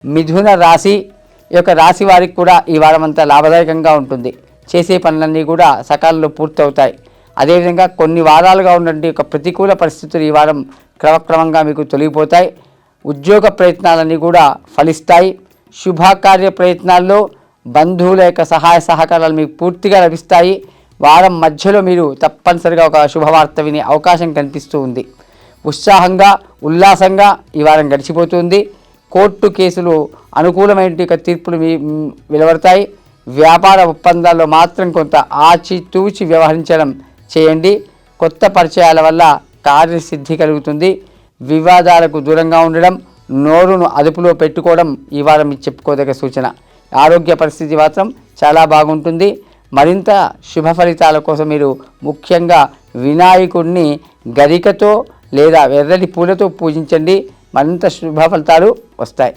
మిథున రాశి ఈ యొక్క రాశి వారికి కూడా ఈ వారం అంతా లాభదాయకంగా ఉంటుంది. చేసే పనులన్నీ కూడా సకాలంలో పూర్తవుతాయి. అదేవిధంగా కొన్ని వారాలుగా ఉన్నటువంటి ఒక ప్రతికూల పరిస్థితులు ఈ వారం క్రమక్రమంగా మీకు తొలగిపోతాయి. ఉద్యోగ ప్రయత్నాలన్నీ కూడా ఫలిస్తాయి. శుభకార్య ప్రయత్నాల్లో బంధువుల యొక్క సహాయ సహకారాలు మీకు పూర్తిగా లభిస్తాయి. వారం మధ్యలో మీరు తప్పనిసరిగా ఒక శుభవార్త వినే అవకాశం కనిపిస్తూ ఉంది. ఉత్సాహంగా ఉల్లాసంగా ఈ వారం గడిచిపోతుంది. కోర్టు కేసులు అనుకూలమైన తీర్పులు వెలువడతాయి. వ్యాపార ఒప్పందాల్లో మాత్రం కొంత ఆచితూచి వ్యవహరించడం చేయండి. కొత్త పరిచయాల వల్ల కార్యసిద్ధి కలుగుతుంది. వివాదాలకు దూరంగా ఉండడం, నోరును అదుపులో పెట్టుకోవడం ఈ వారం మీకు చెప్పుకోదగ్గ సూచన. ఆరోగ్య పరిస్థితి మాత్రం చాలా బాగుంటుంది. మరింత శుభ ఫలితాల కోసం మీరు ముఖ్యంగా వినాయకుడిని గరికతో లేదా ఎర్రటి పూలతో పూజించండి. మరింత శుభ ఫలితాలు వస్తాయి.